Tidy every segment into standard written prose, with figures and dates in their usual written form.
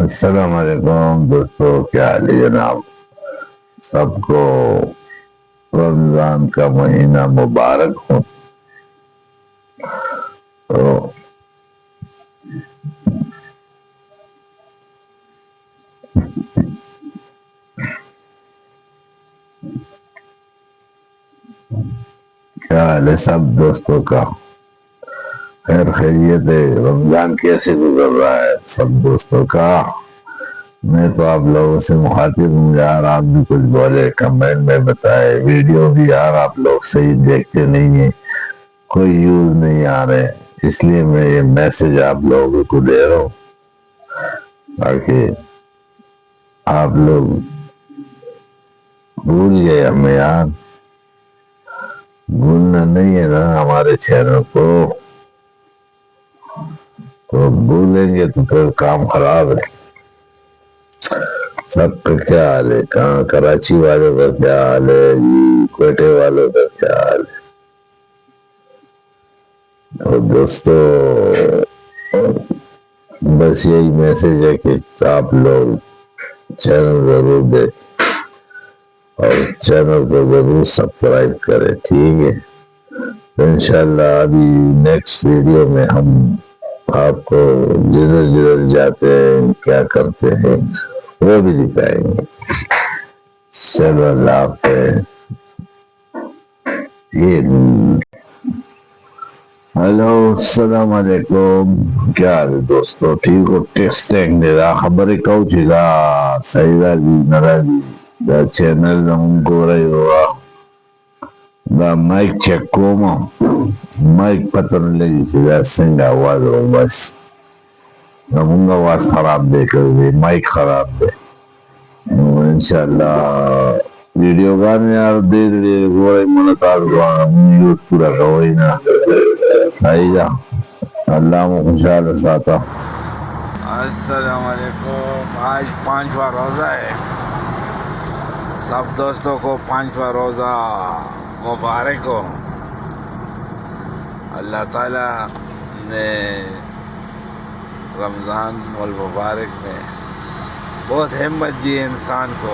अस्सलाम वालेकुम दोस्तों, क्या हाल है जनाब। सबको रमजान का महीना मुबारक हो। तो क्या हाल है सब दोस्तों का। खैर खैरियत है। रमजान कैसे गुजर रहा है सब दोस्तों का। मैं तो आप लोगों से मुखातिब हूँ यार, आप भी कुछ बोले, कमेंट में बताए। वीडियो भी यार आप लोग सही देखते नहीं है, कोई यूज नहीं आ रहे, इसलिए मैं ये मैसेज आप लोगों को दे रहा हूँ ताकि आप लोग भूल गए हमें यार। भूलना नहीं है ना हमारे चैनल को, तो भूलेंगे तो फिर काम खराब है। सबका क्या हाल है, कहाँ कराची वालों का क्या हाल है जी, कोयटे वालों का क्या हाल है। तो दोस्तों बस यही मैसेज है कि आप लोग चैनल जरूर देखें और चैनल को जरूर सब्सक्राइब करें, ठीक है। तो इंशाल्लाह अभी नेक्स्ट वीडियो में हम आपको जिधर जिधर जाते हैं क्या करते हैं वो भी दिखाएंगे। चलो अल्लाह हाफ़िज़। ये हेलो अस्सलाम वालेकुम, क्या हाल है दोस्तों, ठीक हो। टेस्टिंग मेरा खबर कौ चिगा सईदा जी नरा जी द चैनल नमको रही होगा द माइक चेक कोमा माइक पतन लगी सीधा सिंगा आवाज हो बस नमुंगा आवाज खराब दे कर माइक खराब दे। इंशाल्लाह वीडियो गाने यार दे दे गोरे मुलाकात यूज पूरा कवई ना आई जा अल्लाह में खुशहाल साता। अस्सलाम वालेकुम। आज 5वां रोज़ा है। सब दोस्तों को 5वां रोज़ा मुबारक हो। अल्लाह ताला ने रमज़ान वल मुबारक में बहुत हिम्मत दी है इंसान को,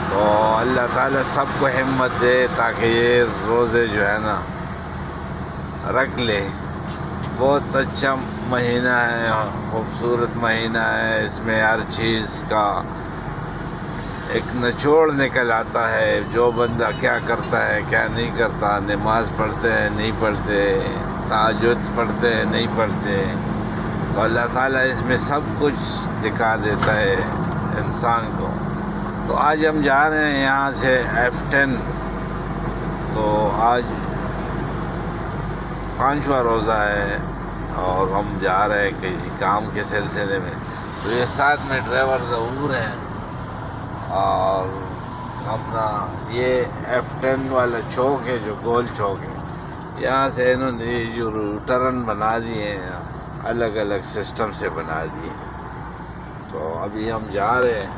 तो अल्लाह ताला सबको हिम्मत दे ताकि ये रोज़े जो है ना रख ले। बहुत अच्छा महीना है, खूबसूरत महीना है। इसमें हर चीज़ का एक निचोड़ निकल आता है। जो बंदा क्या करता है क्या नहीं करता, नमाज पढ़ते हैं नहीं पढ़ते, तहज्जुद पढ़ते हैं नहीं पढ़ते, तो अल्लाह ताला इसमें सब कुछ दिखा देता है इंसान को। तो आज हम जा रहे हैं यहाँ से F10। तो आज 5वां रोज़ा है और हम जा रहे हैं किसी काम के सिलसिले में। तो ये साथ में ड्राइवर ज़रूर है और अपना ये F10 वाला चौक है जो गोल चौक है, यहाँ से इन्होंने जो टर्न बना दिए हैं अलग अलग सिस्टम से बना दिए। तो अभी हम जा रहे हैं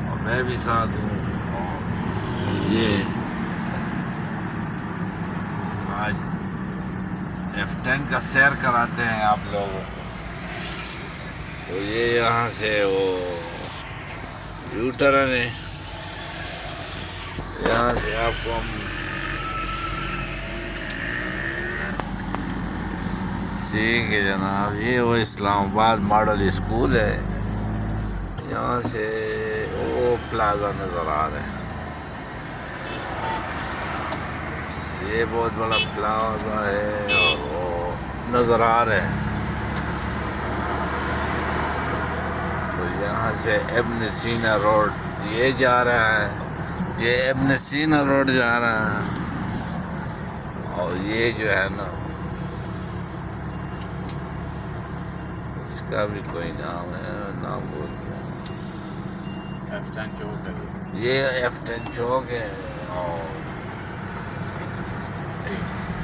और मैं भी साथ हूँ। ये आज F10 का सैर कराते हैं आप लोगों को। तो ये यहाँ से वो यू टर्न है, यहाँ से आपको हम ठीक है जनाब। ये वो इस्लामाबाद मॉडल स्कूल है, यहाँ से वो प्लाजा नज़र आ रहा है। ये बहुत बड़ा प्लाजा है और वो नज़र आ रहा है। तो यहाँ से इब्न सीना रोड ये जा रहा है, ये इब्न सीना रोड जा रहा है। और ये जो है ना इसका भी कोई नाम है, नाम बोल F10 चौक है। ये F10 चौक है। और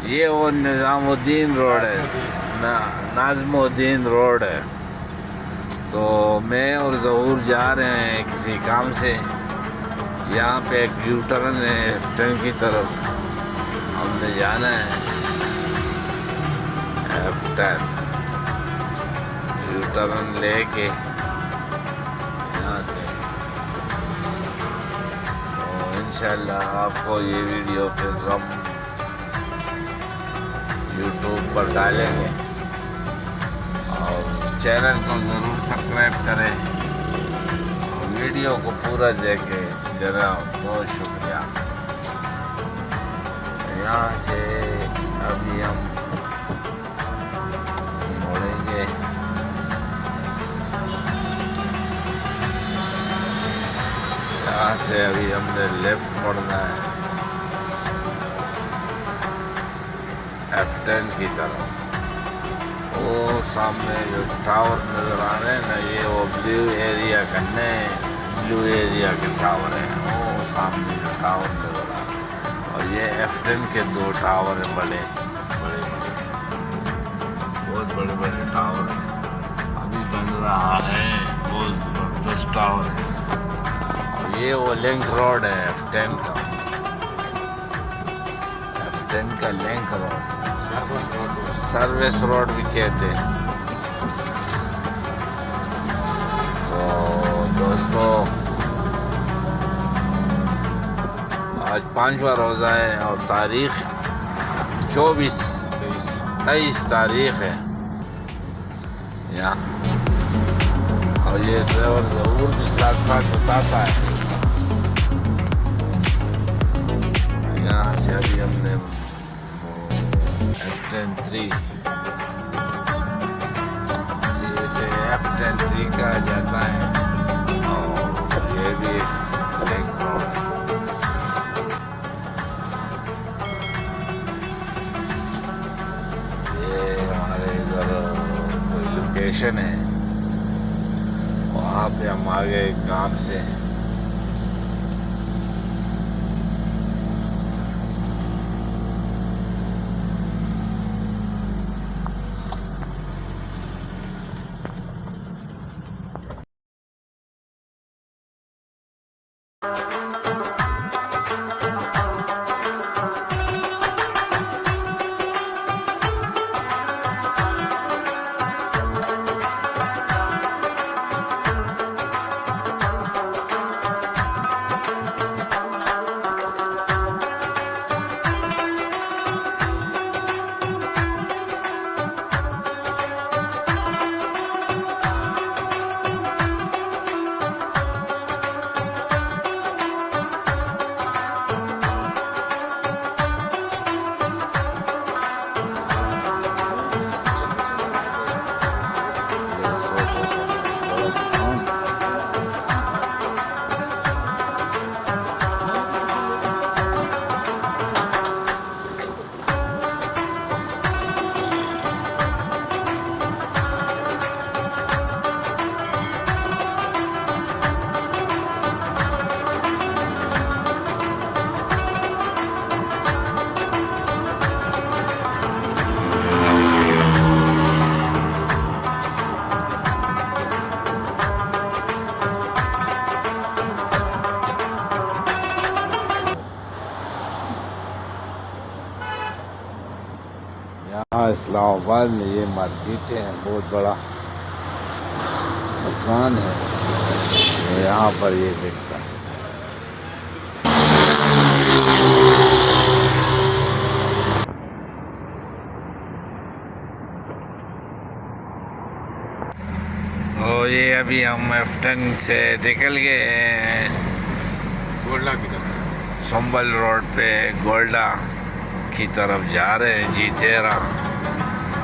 ये वो निज़ामुद्दीन रोड है, नाज़मुद्दीन रोड है। तो मैं और ज़हूर जा रहे हैं किसी काम से। यहाँ पे एक यू टर्न है F10 की तरफ, हमने जाना है F10 यू टर्न लेके यहाँ से, तो इंशाल्लाह आपको ये वीडियो फिर हम यूट्यूब पर डालेंगे और चैनल को ज़रूर सब्सक्राइब करें और वीडियो को पूरा देखें। जरा बहुत शुक्रिया। यहाँ से अभी हम मोड़ेंगे, यहाँ से अभी हमने लेफ्ट मोड़ना है F10 की तरफ। वो सामने जो टावर नज़र आ रहे हैं ना, ये वो ब्लू एरिया के टावर हैं, वो सामने जो टावर नज़र आ रहे हैं। और ये F10 के 2 टावर हैं, बहुत बड़े बड़े टावर हैं। अभी बन रहा है बहुत जबरदस्त टावर है। और ये वो लिंक रोड है F10 का लिंक रोड, सर्विस रोड भी कहते हैं। तो दोस्तों, आज 5वां रोज़ा है और तारीख 23 तारीख है यहाँ। और ये ड्राइवर ज़रूर भी साथ साथ बताता है। यहाँ से अभी हमने F10-3 इसे F10-3 कहा जाता है और ये भी एक रोड है। ये हमारे इधर कोई लोकेशन है, वहाँ पे हम आगे काम से यहाँ इस्लामाबाद में ये मार्केटें हैं, बहुत बड़ा दुकान है, तो यहाँ पर ये बिकता है। तो ये अभी हम F10 से निकल गए हैं गोल्डा की तरफ, संभल रोड पे गोल्डा की तरफ जा रहे हैं। G13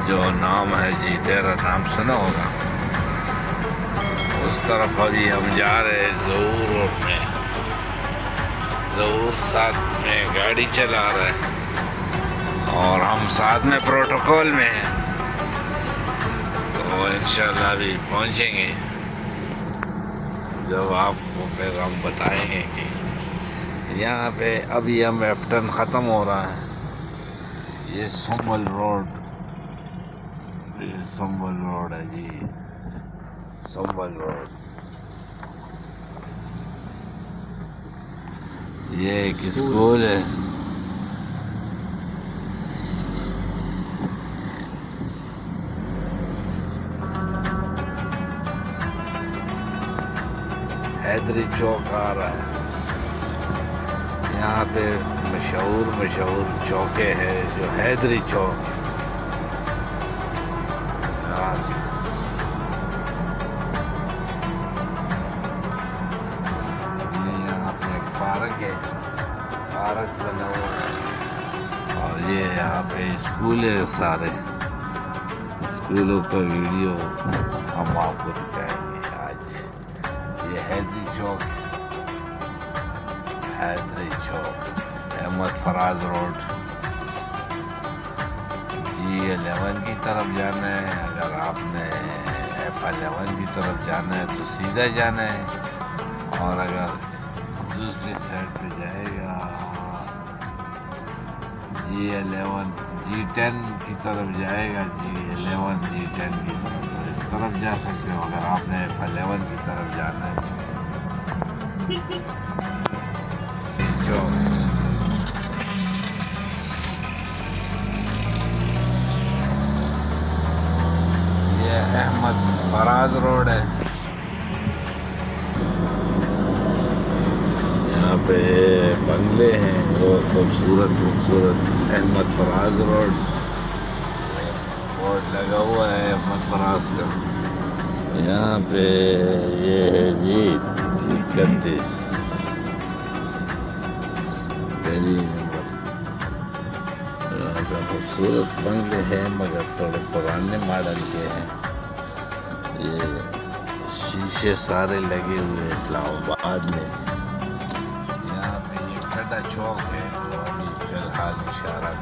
जो नाम है, G13 नाम सुना होगा, उस तरफ अभी हम जा रहे हैं। ज़हूर रोड में, ज़हूर साथ में गाड़ी चला रहा है और हम साथ में प्रोटोकॉल में हैं। तो इंशाल्लाह अभी पहुंचेंगे, जब आपको फिर हम बताएंगे कि यहाँ पे अभी हम F10 ख़त्म हो रहा है। ये संभल रोड, ये संभल रोड है जी, संभल रोड। ये एक स्कूल है। हैदरी चौक आ रहा है। यहाँ पे मशहूर चौके हैं जो हैदरी चौक। यहाँ से यहाँ पे एक पार्क है, पार्क बना हुआ है और ये यहाँ पे स्कूल है सारे। स्कूलों का वीडियो हम आपको दिखाएंगे आज। ये हैदरी चौक, हैदरी चौक, अहमद फराज रोड। G11 की तरफ जाना है। अगर आपने F11 की तरफ जाना है तो सीधा जाना है, और अगर दूसरी साइड पे जाएगा G11 G10 की तरफ जाएगा, G11 G10 की तरफ, तो इस तरफ जा सकते हो। अगर आपने F11 की तरफ जाना है तो ये अहमद फराज रोड है। यहाँ पे बंगले हैं बहुत खूबसूरत अहमद फराज रोड। बोर्ड लगा हुआ है अहमद फराज का। यहाँ पे ये है जी 31 पहली नंबर। यहाँ पे खूबसूरत बंगले हैं मगर थोड़े पुराने मॉडल के हैं। ये शीशे सारे लगे हुए हैं इस्लामाबाद में। यहाँ पे ये खड़ा चौक है जो अभी फिलहाल इशारा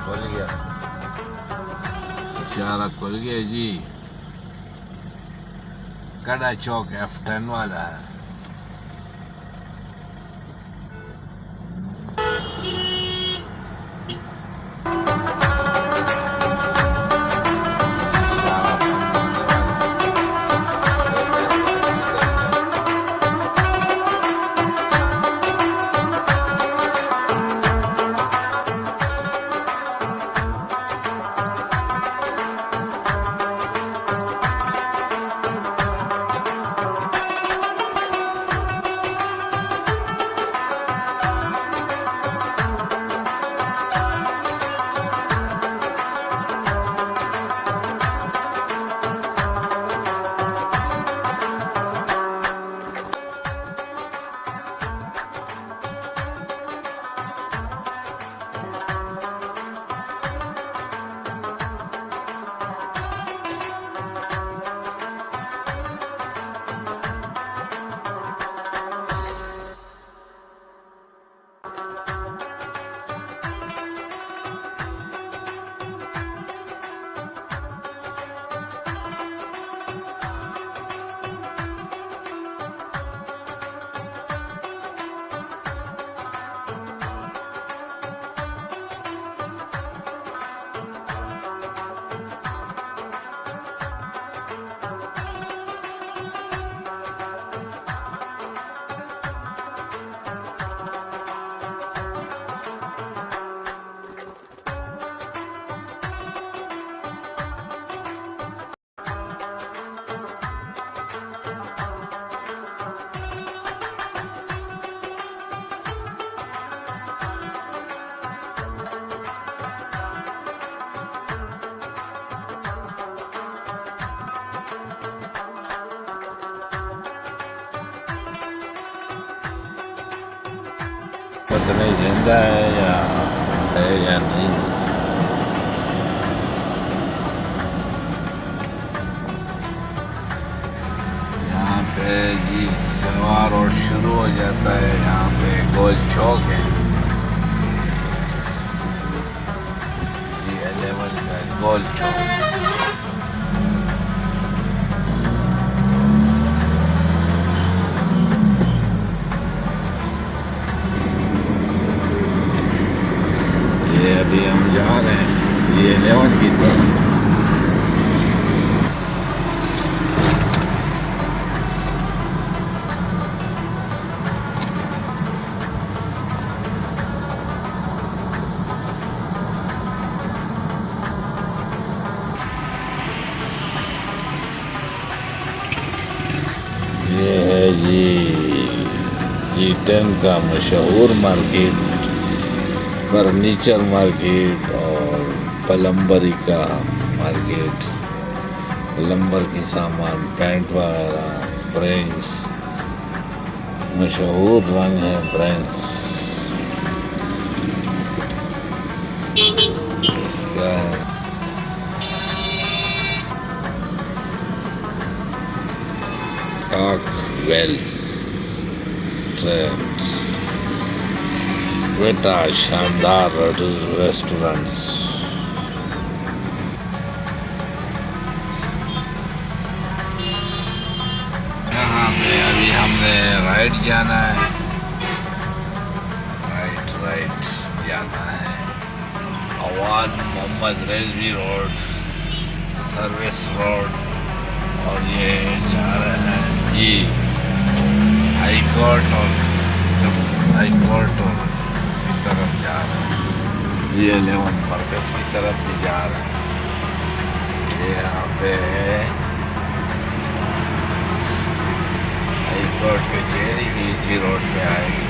खुल गया जी। कड़ा चौक F10 वाला है। पता नहीं जिंदा है या नहीं। यहाँ पे जी सवा रोड शुरू हो जाता है। यहाँ पे गोल चौक है G11 का गोल चौक। अभी हम जा रहे हैं G11 की तरफ। ये है जी G10 का मशहूर मार्केट, फर्नीचर मार्केट और प्लम्बरी का मार्केट, प्लम्बर की सामान, पेंट वगैरह, ब्रेंच, मशहूर रंग है ब्रेंच इसका है। टॉक वेल्स ट्रेंड्स, बेटा शानदार रेस्टोरेंट्स। यहाँ पे अभी हमने राइट जाना है, राइट जाना है। Awad Mohammad Rizvi road, service road, और ये जा रहे हैं जी हाई कोर्ट और की तरफ जा रहे हैं। G11 मरकज़ की तरफ भी जा रहे हैं। ये यहाँ पे है हाई कोर्ट कचहरी भी इसी रोड पे आएगी।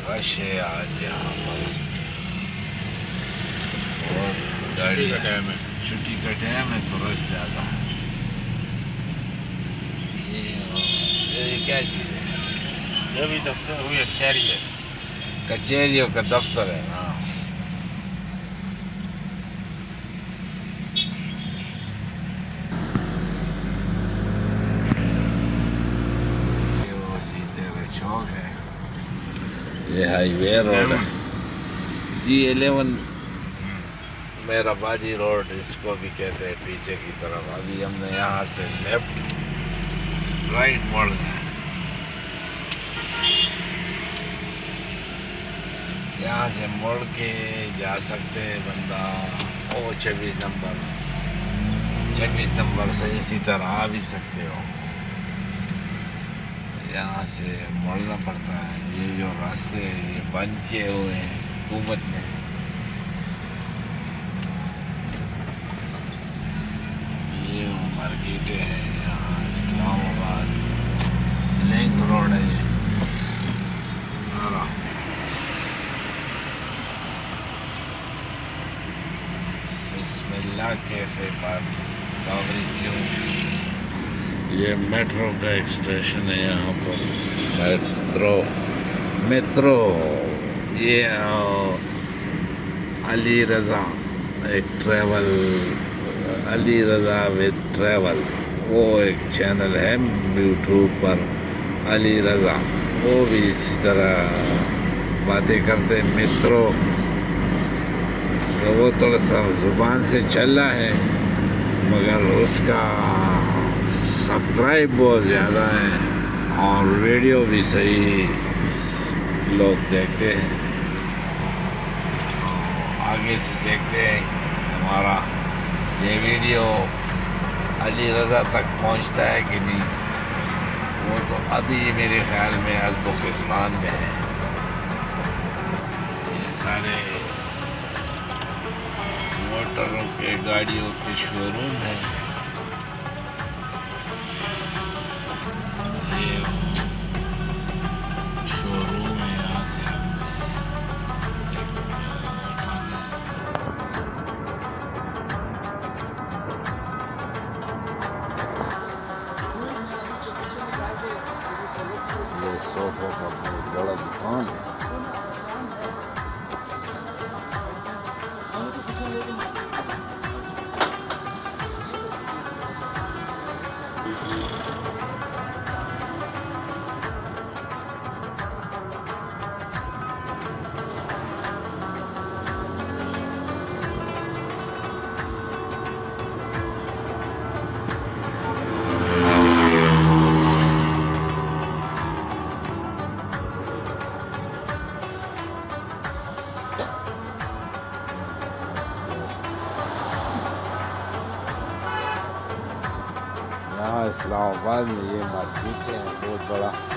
रश है आज यहाँ पर, और गाड़ी का टाइम है, छुट्टी का टाइम है तो रश ज़्यादा है। ये क्या चीज़ है? ये भी दफ्तर हुई कचहरी है, कचहरियों का दफ्तर है ना। चौक है, ये हाईवे रोड है G11 मेराबादी रोड इसको भी कहते हैं पीछे की तरफ। अभी हमने यहाँ से लेफ्ट राइट मोड़ना है, यहाँ से मुड़ के जा सकते हैं बंदा। ओ 26 नंबर से इसी तरह आ भी सकते हो। यहाँ से मुड़ना पड़ता है। ये जो रास्ते ये बंद किए हुए हैं हुकूमत ने। ये मार्केटें हैं यहाँ, इस्लामाबाद लिंक रोड है ये सारा। बिस्मिल्लाह कैफे पर बाबरी क्यों। ये मेट्रो का एक स्टेशन है यहाँ पर, मेट्रो। ये अली रज़ा एक travel, Ali Raza with travel, वो एक चैनल है यूट्यूब पर, अली रज़ा। वो भी इसी तरह बातें करते हैं। मेट्रो तो वो थोड़ा सा ज़ुबान से चल रहा है, मगर उसका सब्सक्राइब बहुत ज़्यादा है और वीडियो भी सही बस लोग देखते हैं, आगे से देखते हैं हमारा ये वीडियो अली रज़ा तक पहुंचता है कि नहीं। वो तो अभी मेरे ख्याल में उज़्बेकिस्तान में है। ये सारे मोटरों के गाड़ियों के शोरूम है। ये शोरूम है, यहाँ से हमने ये सोफों का बहुत बड़ा दुकान है। यहाँ इस्लामाबाद में ये मार्केट है बहुत बड़ा।